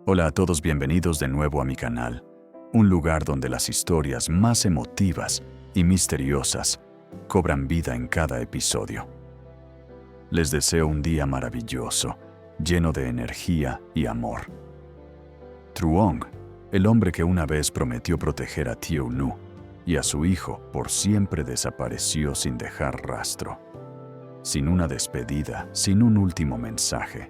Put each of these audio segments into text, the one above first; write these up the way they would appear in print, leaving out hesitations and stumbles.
Hola a todos, bienvenidos de nuevo a mi canal, un lugar donde las historias más emotivas y misteriosas cobran vida en cada episodio. Les deseo un día maravilloso, lleno de energía y amor. Truong, el hombre que una vez prometió proteger a Thieu Nu y a su hijo, por siempre desapareció sin dejar rastro. Sin una despedida, sin un último mensaje.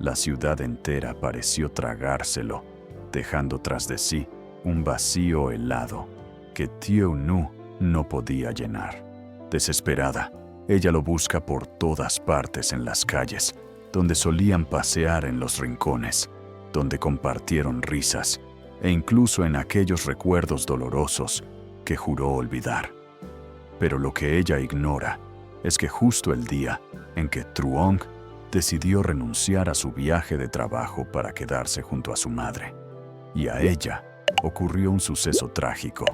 La ciudad entera pareció tragárselo, dejando tras de sí un vacío helado que Thieu Nu no podía llenar. Desesperada, ella lo busca por todas partes en las calles, donde solían pasear en los rincones, donde compartieron risas e incluso en aquellos recuerdos dolorosos que juró olvidar. Pero lo que ella ignora es que justo el día en que Truong decidió renunciar a su viaje de trabajo para quedarse junto a su madre, y a ella ocurrió un suceso trágico.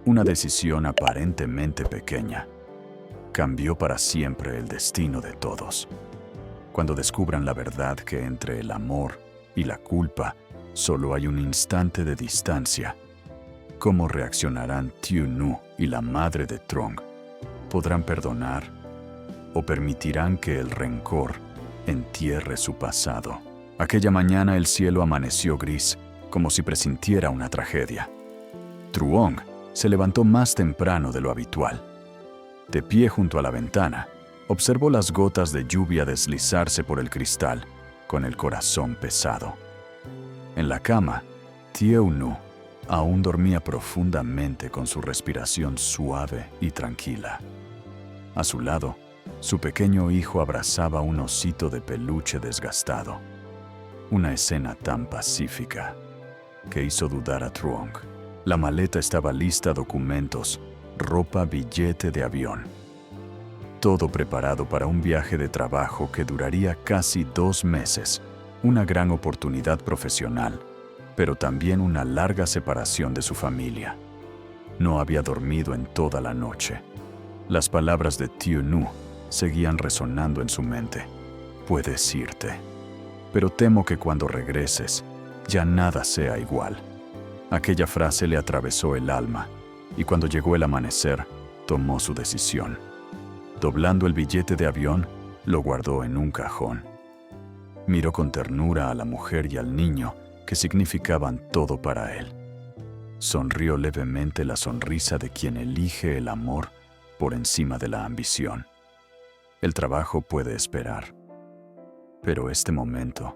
Una decisión aparentemente pequeña cambió para siempre el destino de todos. Cuando descubran la verdad que entre el amor y la culpa solo hay un instante de distancia, ¿cómo reaccionarán Thieu Nu y la madre de Truong? ¿Podrán perdonar o permitirán que el rencor entierre su pasado? Aquella mañana el cielo amaneció gris, como si presintiera una tragedia. Truong se levantó más temprano de lo habitual. De pie junto a la ventana, observó las gotas de lluvia deslizarse por el cristal, con el corazón pesado. En la cama, Thieu Nu aún dormía profundamente con su respiración suave y tranquila. A su lado, su pequeño hijo abrazaba un osito de peluche desgastado. Una escena tan pacífica que hizo dudar a Truong. La maleta estaba lista, documentos, ropa, billete de avión. Todo preparado para un viaje de trabajo que duraría casi 2 meses. Una gran oportunidad profesional, pero también una larga separación de su familia. No había dormido en toda la noche. Las palabras de Thieu Nu seguían resonando en su mente. Puedes irte, pero temo que cuando regreses ya nada sea igual. Aquella frase le atravesó el alma, y cuando llegó el amanecer, tomó su decisión. Doblando el billete de avión, lo guardó en un cajón. Miró con ternura a la mujer y al niño, que significaban todo para él. Sonrió levemente, la sonrisa de quien elige el amor por encima de la ambición. El trabajo puede esperar, pero este momento,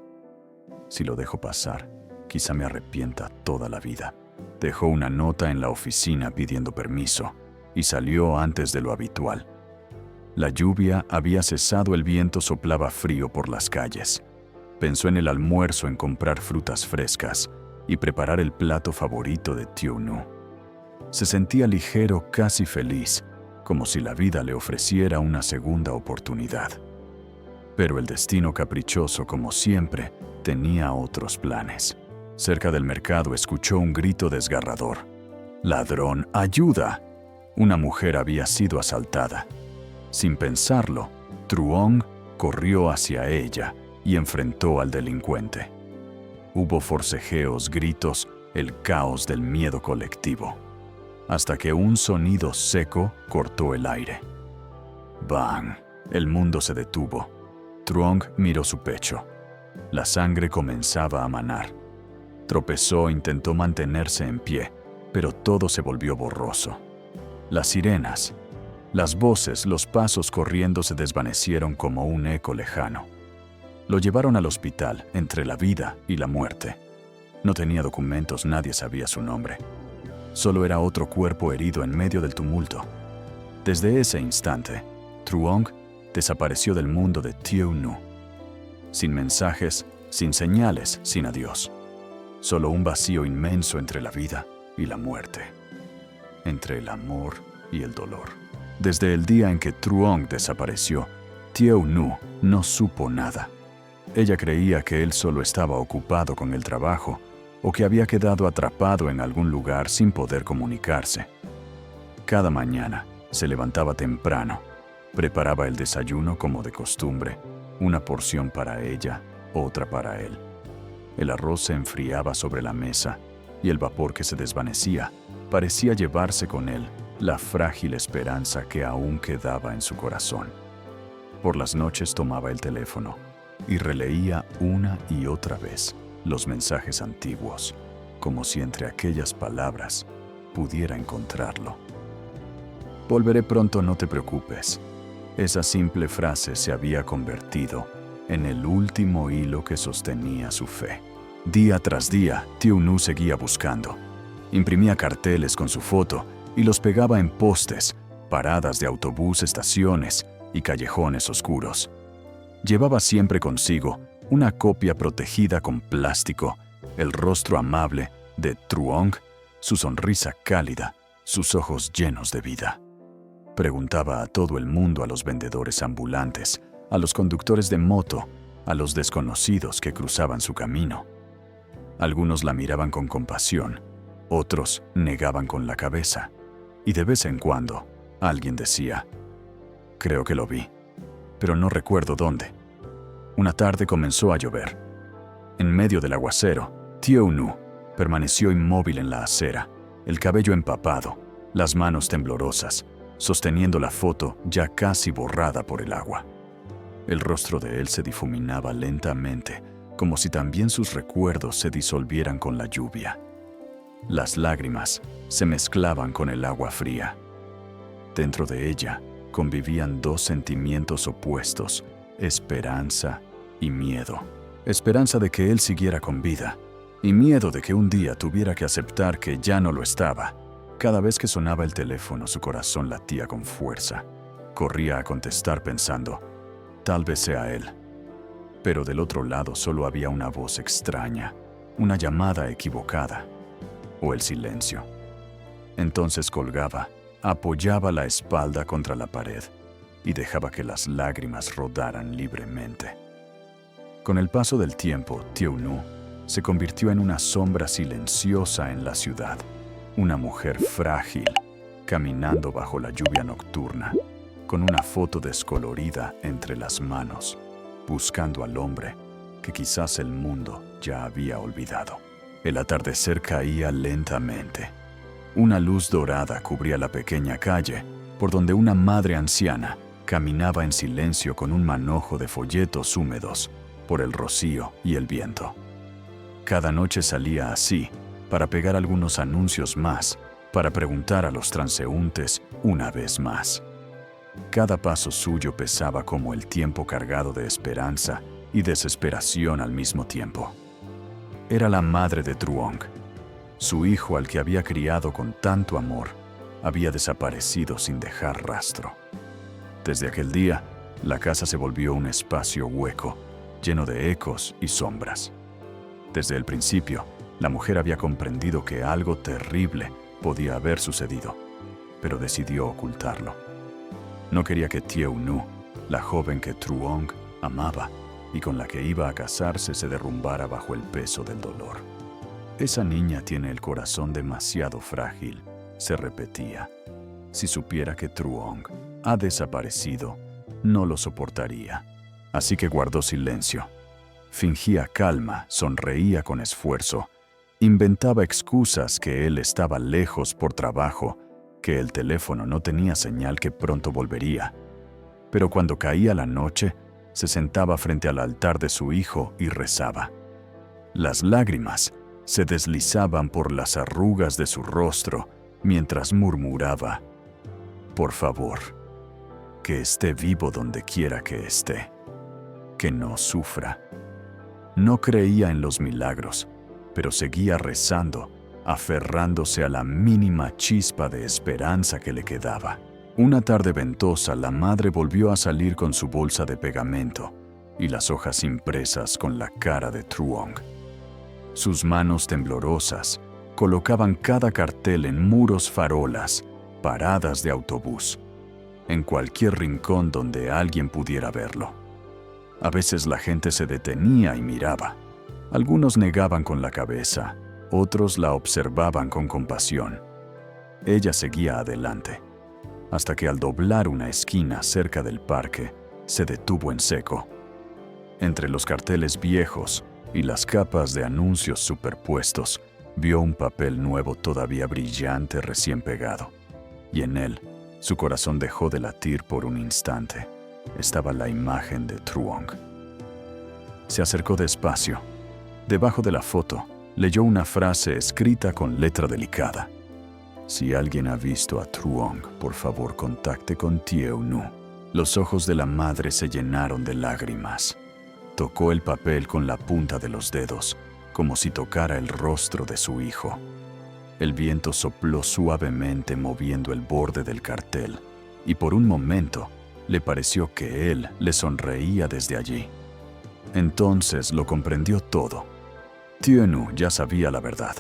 si lo dejo pasar, quizá me arrepienta toda la vida. Dejó una nota en la oficina pidiendo permiso y salió antes de lo habitual. La lluvia había cesado, el viento soplaba frío por las calles. Pensó en el almuerzo, en comprar frutas frescas y preparar el plato favorito de Thieu Nu. Se sentía ligero, casi feliz, como si la vida le ofreciera una segunda oportunidad. Pero el destino caprichoso, como siempre, tenía otros planes. Cerca del mercado escuchó un grito desgarrador. ¡Ladrón, ayuda! Una mujer había sido asaltada. Sin pensarlo, Truong corrió hacia ella y enfrentó al delincuente. Hubo forcejeos, gritos, el caos del miedo colectivo, hasta que un sonido seco cortó el aire. ¡Bang! El mundo se detuvo. Truong miró su pecho. La sangre comenzaba a manar. Tropezó, intentó mantenerse en pie, pero todo se volvió borroso. Las sirenas, las voces, los pasos corriendo se desvanecieron como un eco lejano. Lo llevaron al hospital, entre la vida y la muerte. No tenía documentos, nadie sabía su nombre. Solo era otro cuerpo herido en medio del tumulto. Desde ese instante, Truong desapareció del mundo de Thieu Nu. Sin mensajes, sin señales, sin adiós. Solo un vacío inmenso entre la vida y la muerte. Entre el amor y el dolor. Desde el día en que Truong desapareció, Thieu Nu no supo nada. Ella creía que él solo estaba ocupado con el trabajo o que había quedado atrapado en algún lugar sin poder comunicarse. Cada mañana se levantaba temprano, preparaba el desayuno como de costumbre, una porción para ella, otra para él. El arroz se enfriaba sobre la mesa y el vapor que se desvanecía parecía llevarse con él la frágil esperanza que aún quedaba en su corazón. Por las noches tomaba el teléfono y releía una y otra vez los mensajes antiguos, como si entre aquellas palabras pudiera encontrarlo. Volveré pronto, no te preocupes. Esa simple frase se había convertido en el último hilo que sostenía su fe. Día tras día, Thieu Nu seguía buscando. Imprimía carteles con su foto y los pegaba en postes, paradas de autobús, estaciones y callejones oscuros. Llevaba siempre consigo una copia protegida con plástico, el rostro amable de Truong, su sonrisa cálida, sus ojos llenos de vida. Preguntaba a todo el mundo, a los vendedores ambulantes, a los conductores de moto, a los desconocidos que cruzaban su camino. Algunos la miraban con compasión, otros negaban con la cabeza, y de vez en cuando alguien decía: creo que lo vi, pero no recuerdo dónde. Una tarde comenzó a llover. En medio del aguacero, Thieu Nu permaneció inmóvil en la acera, el cabello empapado, las manos temblorosas, sosteniendo la foto ya casi borrada por el agua. El rostro de él se difuminaba lentamente, como si también sus recuerdos se disolvieran con la lluvia. Las lágrimas se mezclaban con el agua fría. Dentro de ella convivían dos sentimientos opuestos: esperanza y miedo. Esperanza de que él siguiera con vida, y miedo de que un día tuviera que aceptar que ya no lo estaba. Cada vez que sonaba el teléfono, su corazón latía con fuerza. Corría a contestar pensando: tal vez sea él. Pero del otro lado solo había una voz extraña, una llamada equivocada, o el silencio. Entonces colgaba, apoyaba la espalda contra la pared y dejaba que las lágrimas rodaran libremente. Con el paso del tiempo, Thieu Nu se convirtió en una sombra silenciosa en la ciudad, una mujer frágil, caminando bajo la lluvia nocturna, con una foto descolorida entre las manos, buscando al hombre que quizás el mundo ya había olvidado. El atardecer caía lentamente. Una luz dorada cubría la pequeña calle por donde una madre anciana caminaba en silencio con un manojo de folletos húmedos por el rocío y el viento. Cada noche salía así, para pegar algunos anuncios más, para preguntar a los transeúntes una vez más. Cada paso suyo pesaba como el tiempo cargado de esperanza y desesperación al mismo tiempo. Era la madre de Truong. Su hijo, al que había criado con tanto amor, había desaparecido sin dejar rastro. Desde aquel día, la casa se volvió un espacio hueco, lleno de ecos y sombras. Desde el principio, la mujer había comprendido que algo terrible podía haber sucedido, pero decidió ocultarlo. No quería que Thieu Nu, la joven que Truong amaba y con la que iba a casarse, se derrumbara bajo el peso del dolor. Esa niña tiene el corazón demasiado frágil, se repetía. Si supiera que Truong ha desaparecido, no lo soportaría. Así que guardó silencio. Fingía calma, sonreía con esfuerzo, inventaba excusas: que él estaba lejos por trabajo, que el teléfono no tenía señal, que pronto volvería. Pero cuando caía la noche, se sentaba frente al altar de su hijo y rezaba. Las lágrimas se deslizaban por las arrugas de su rostro mientras murmuraba: por favor, que esté vivo donde quiera que esté, que no sufra. No creía en los milagros, pero seguía rezando, aferrándose a la mínima chispa de esperanza que le quedaba. Una tarde ventosa, la madre volvió a salir con su bolsa de pegamento y las hojas impresas con la cara de Truong. Sus manos temblorosas colocaban cada cartel en muros, farolas, paradas de autobús, en cualquier rincón donde alguien pudiera verlo. A veces la gente se detenía y miraba. Algunos negaban con la cabeza, otros la observaban con compasión. Ella seguía adelante, hasta que al doblar una esquina cerca del parque, se detuvo en seco. Entre los carteles viejos y las capas de anuncios superpuestos, vio un papel nuevo todavía brillante recién pegado. Y en él, su corazón dejó de latir por un instante. Estaba la imagen de Truong. Se acercó despacio. Debajo de la foto, leyó una frase escrita con letra delicada. Si alguien ha visto a Truong, por favor contacte con Thieu Nu. Los ojos de la madre se llenaron de lágrimas. Tocó el papel con la punta de los dedos, como si tocara el rostro de su hijo. El viento sopló suavemente moviendo el borde del cartel, y por un momento le pareció que él le sonreía desde allí. Entonces lo comprendió todo. Thieu Nu ya sabía la verdad.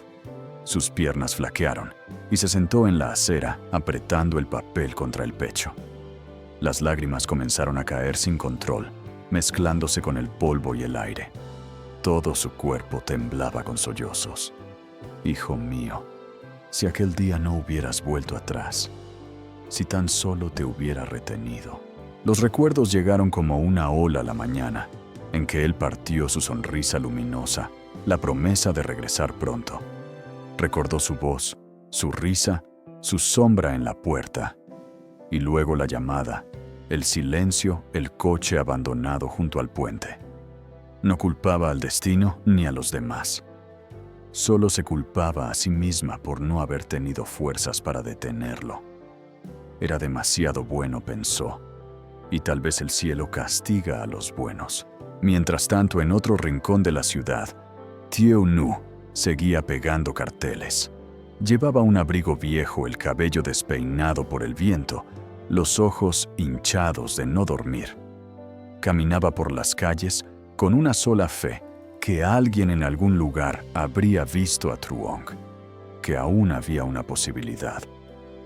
Sus piernas flaquearon y se sentó en la acera, apretando el papel contra el pecho. Las lágrimas comenzaron a caer sin control, mezclándose con el polvo y el aire. Todo su cuerpo temblaba con sollozos. Hijo mío, si aquel día no hubieras vuelto atrás, si tan solo te hubiera retenido. Los recuerdos llegaron como una ola a la mañana, en que él partió su sonrisa luminosa, la promesa de regresar pronto. Recordó su voz, su risa, su sombra en la puerta, y luego la llamada, el silencio, el coche abandonado junto al puente. No culpaba al destino ni a los demás. Solo se culpaba a sí misma por no haber tenido fuerzas para detenerlo. Era demasiado bueno, pensó, y tal vez el cielo castiga a los buenos. Mientras tanto, en otro rincón de la ciudad, Thieu Nu seguía pegando carteles. Llevaba un abrigo viejo, el cabello despeinado por el viento, los ojos hinchados de no dormir. Caminaba por las calles con una sola fe, que alguien en algún lugar habría visto a Truong, que aún había una posibilidad.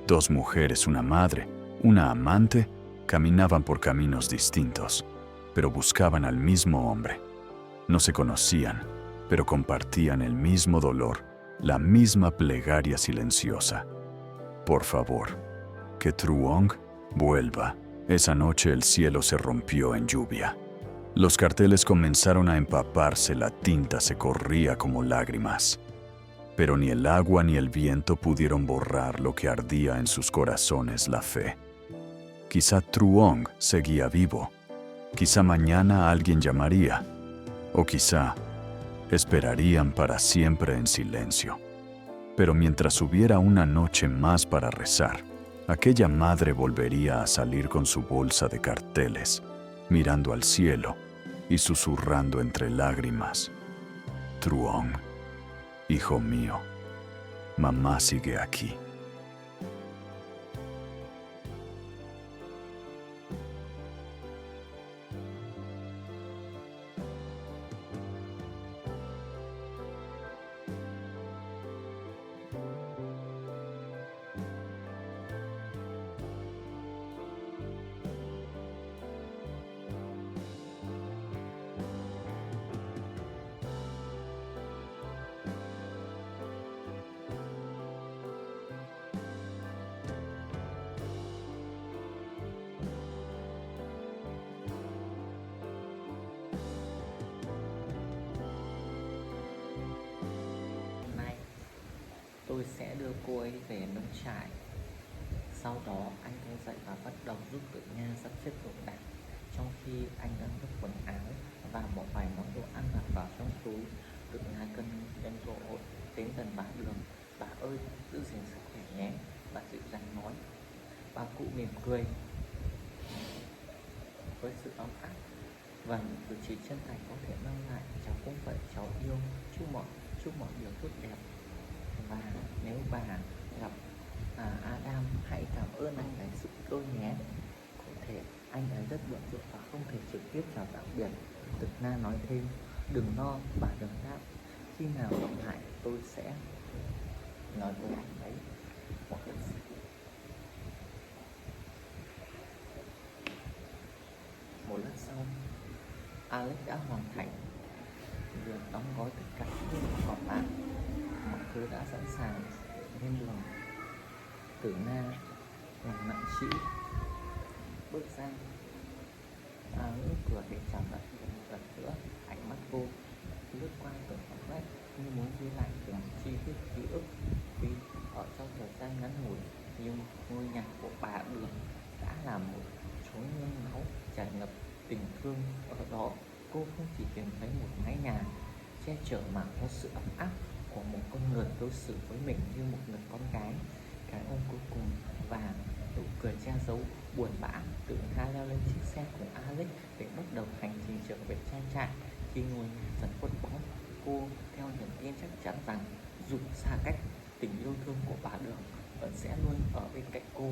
Dos mujeres, una madre, una amante, caminaban por caminos distintos, pero buscaban al mismo hombre. No se conocían, pero compartían el mismo dolor, la misma plegaria silenciosa. Por favor, que Truong vuelva. Esa noche el cielo se rompió en lluvia. Los carteles comenzaron a empaparse, la tinta se corría como lágrimas. Pero ni el agua ni el viento pudieron borrar lo que ardía en sus corazones, la fe. Quizá Truong seguía vivo. Quizá mañana alguien llamaría. O quizá esperarían para siempre en silencio. Pero mientras hubiera una noche más para rezar, aquella madre volvería a salir con su bolsa de carteles, mirando al cielo y susurrando entre lágrimas: Truong, hijo mío, mamá sigue aquí. Tôi sẽ đưa cô ấy về nông trại. Sau đó anh đứng dậy và bắt đầu giúp Tử Nha sắp xếp đồ đạc, trong khi anh đang vứt quần áo và bỏ vài món đồ ăn vặt vào trong túi. Tử Nha cân nhân vội đến gần bà Đường. Bà ơi, giữ gìn sức khỏe nhé, bà dịu dàng nói. Bà cụ mỉm cười với sự ấm áp và những cử chỉ chân thành có thể mang lại: cháu cũng vậy, cháu yêu, chúc mọi điều tốt đẹp. Và nếu bà gặp Adam, hãy cảm ơn anh ấy giúp tôi nhé. Có thể anh ấy rất bận rộn và không thể trực tiếp chào tạm biệt. Tử Na nói thêm: đừng lo, bà Đường đáp. Khi nào gặp lại tôi sẽ nói với anh ấy. Một lát sau, Alex đã hoàn thành việc đóng gói tất cả những vật còn lại. Mọi thứ đã sẵn sàng lên đường. Tử Na lòng nặng trĩu bước ra ngưỡng cửa để chào đợi một lần nữa. Ánh mắt cô lướt qua từng khoảng cách như muốn ghi lại từng chi tiết ký ức. Vì ở trong thời gian ngắn ngủi, nhưng ngôi nhà của bà Đường đã là một chốn nương náu tràn ngập tình thương. Ở đó, cô không chỉ tìm thấy một mái nhà che chở mà có sự ấm áp của một con người đối xử với mình như một người con gái. Cái ôm cuối cùng và nụ cười che giấu buồn bã, tự Hà leo lên chiếc xe cùng Alex để bắt đầu hành trình trở về trang trại. Khi ngôi nhà dần khuất bóng, cô theo niềm tin chắc chắn rằng dù xa cách, tình yêu thương của bà Đường vẫn sẽ luôn ở bên cạnh cô.